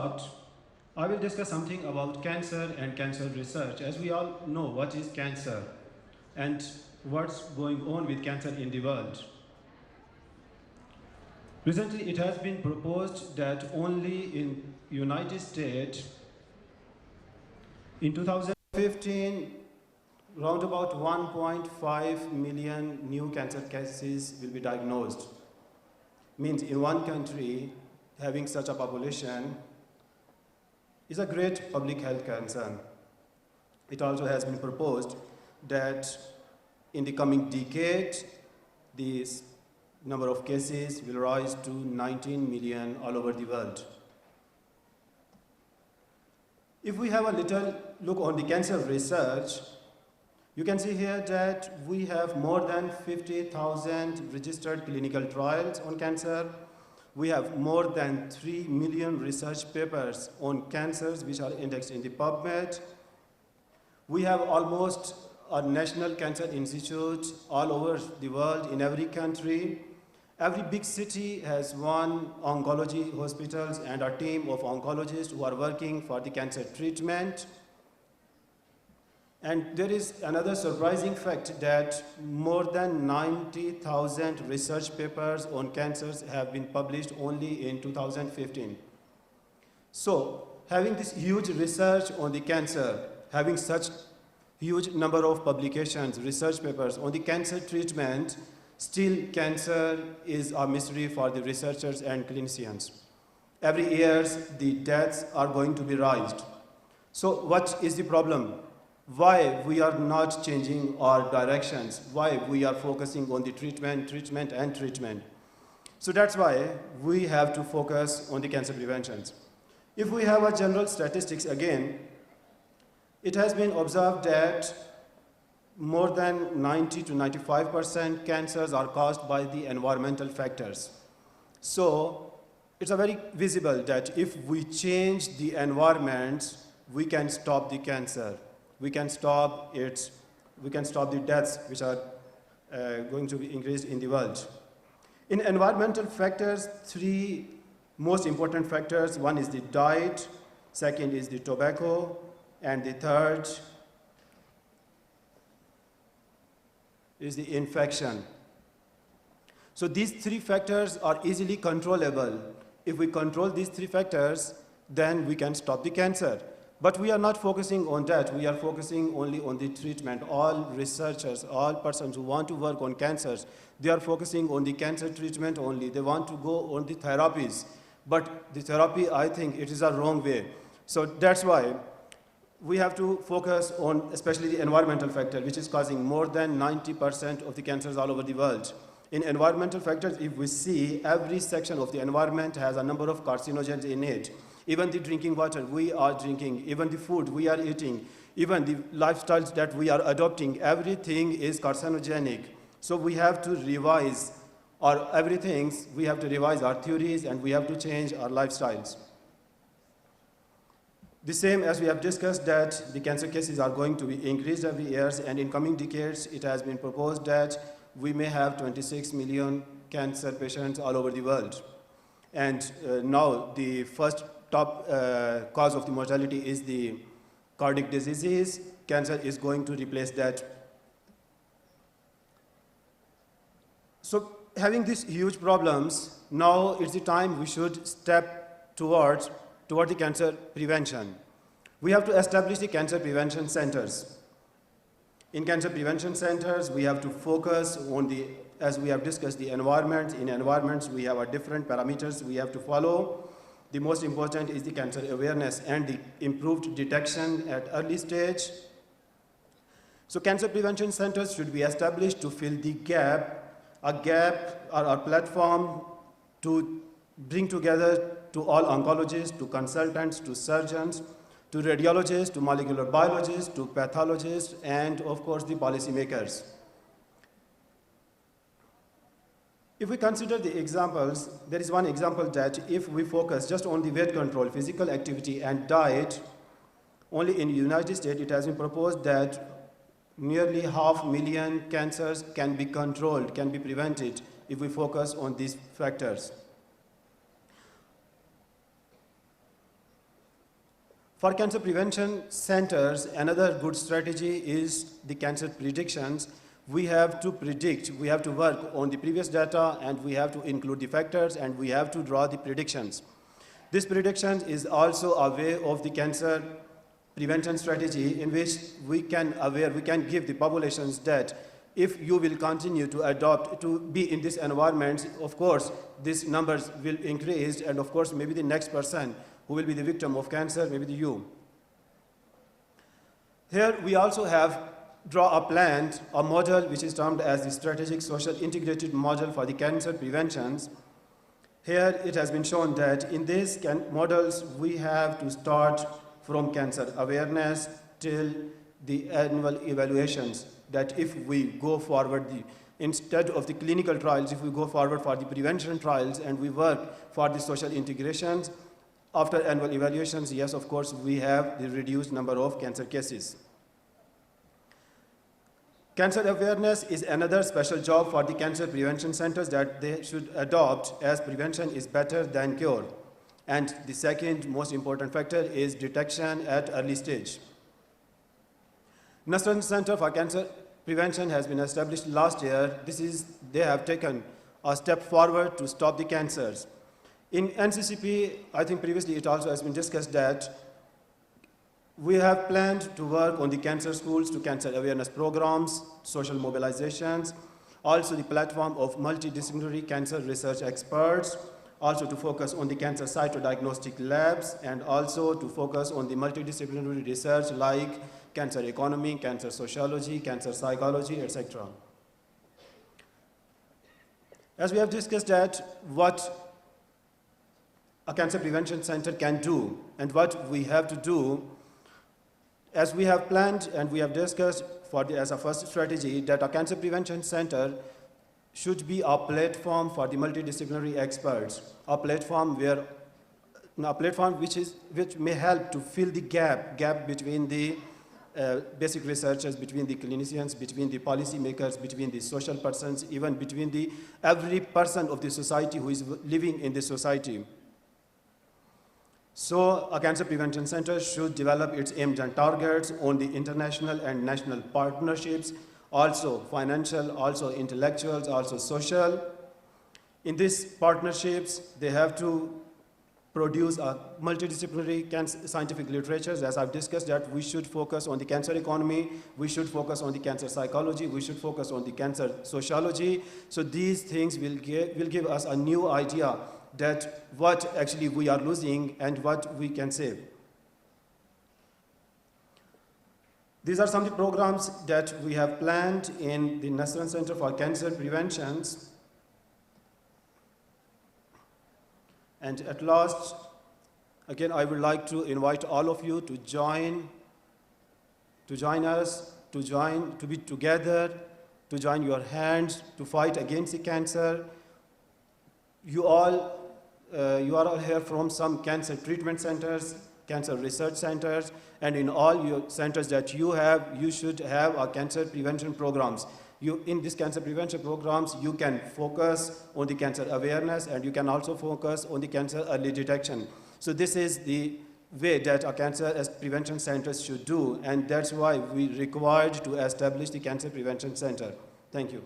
I will discuss something about cancer and cancer research. As we all know, what is cancer and what's going on with cancer in the world. Recently, it has been proposed that only in United States, in 2015, round about 1.5 million new cancer cases will be diagnosed. Means in one country, having such a population is a great public health concern. It also has been proposed that in the coming decade, this number of cases will rise to 19 million all over the world. If we have a little look on the cancer research, you can see here that we have more than 50,000 registered clinical trials on cancer. We have more than 3 million research papers on cancers which are indexed in the PubMed. We have almost a national cancer institute all over the world in every country. Every big city has one oncology hospitals and a team of oncologists who are working for the cancer treatment. And there is another surprising fact that more than 90,000 research papers on cancers have been published only in 2015. So, having this huge research on the cancer, having such huge number of publications, research papers on the cancer treatment, still cancer is a mystery for the researchers and clinicians. Every year, the deaths are going to be raised. So, what is the problem? Why we are not changing our directions, why we are focusing on the treatment. So that's why we have to focus on the cancer preventions. If we have a general statistics again, it has been observed that more than 90 to 95% cancers are caused by the environmental factors. So it's a very visible that if we change the environment, we can stop the cancer. We can stop the deaths which are going to be increased in the world. In environmental factors, three most important factors. One is the diet, second is the tobacco, and the third is the infection. So these three factors are easily controllable. If we control these three factors, then we can stop the cancer. But we are not focusing on that. We are focusing only on the treatment. All researchers, all persons who want to work on cancers, they are focusing on the cancer treatment only. They want to go on the therapies. But the therapy, I think, it is a wrong way. So that's why we have to focus on especially the environmental factor, which is causing more than 90% of the cancers all over the world. In environmental factors, if we see, every section of the environment has a number of carcinogens in it. Even the drinking water we are drinking, even the food we are eating, even the lifestyles that we are adopting, everything is carcinogenic. So we have to revise we have to revise our theories and we have to change our lifestyles. The same as we have discussed that the cancer cases are going to be increased every year, and in coming decades it has been proposed that we may have 26 million cancer patients all over the world. And now the first top cause of the mortality is the cardiac diseases. Cancer is going to replace that. So having these huge problems, now it's the time we should step toward the cancer prevention. We have to establish the cancer prevention centers. In cancer prevention centers, we have to focus on as we have discussed, the environment. In environments, we have different parameters we have to follow. The most important is the cancer awareness and the improved detection at early stage. So cancer prevention centers should be established to fill the gap, or a platform to bring together to all oncologists, to consultants, to surgeons, to radiologists, to molecular biologists, to pathologists, and of course the policymakers. If we consider the examples, there is one example that if we focus just on the weight control, physical activity, and diet, only in the United States it has been proposed that nearly 500,000 cancers can be controlled, can be prevented if we focus on these factors. For cancer prevention centers, another good strategy is the cancer predictions. We have to predict, we have to work on the previous data, and we have to include the factors, and we have to draw the predictions. This prediction is also a way of the cancer prevention strategy in which we can give the populations that if you will continue to adopt, to be in this environment, of course, these numbers will increase, and of course, maybe the next person who will be the victim of cancer, maybe you. Here we also draw a plan, a model which is termed as the strategic social integrated model for the cancer preventions. Here it has been shown that in these models we have to start from cancer awareness till the annual evaluations, that if we go forward, instead of the clinical trials, if we go forward for the prevention trials and we work for the social integrations, after annual evaluations, yes, of course, we have the reduced number of cancer cases. Cancer awareness is another special job for the cancer prevention centers that they should adopt, as prevention is better than cure. And the second most important factor is detection at early stage. Nastaran Center for Cancer Prevention has been established last year. They have taken a step forward to stop the cancers. In NCCP, I think previously it also has been discussed that we have planned to work on the cancer schools to cancer awareness programs, social mobilizations, also the platform of multidisciplinary cancer research experts, also to focus on the cancer cytodiagnostic labs, and also to focus on the multidisciplinary research like cancer economy, cancer sociology, cancer psychology, etc. As we have discussed that what a cancer prevention center can do and what we have to do, as we have planned and we have discussed as a first strategy, that a cancer prevention center should be a platform for the multidisciplinary experts, a platform which may help to fill the gap between the basic researchers, between the clinicians, between the policymakers, between the social persons, even between every person of the society who is living in the society. So a cancer prevention center should develop its aims and targets on the international and national partnerships, also financial, also intellectuals, also social. In these partnerships, they have to produce a multidisciplinary scientific literature. As I've discussed, that we should focus on the cancer economy, we should focus on the cancer psychology, we should focus on the cancer sociology. So these things will give us a new idea that what actually we are losing and what we can save. These are some of the programs that we have planned in the Nastaran Center for Cancer Preventions. And at last, again, I would like to invite all of you to join us, to be together, to join your hands, to fight against the cancer. You are all here from some cancer treatment centers, cancer research centers, and in all your centers that you should have a cancer prevention programs. In these cancer prevention programs, you can focus on the cancer awareness, and you can also focus on the cancer early detection. So this is the way that a cancer prevention centers should do, and that's why we required to establish the cancer prevention center. Thank you.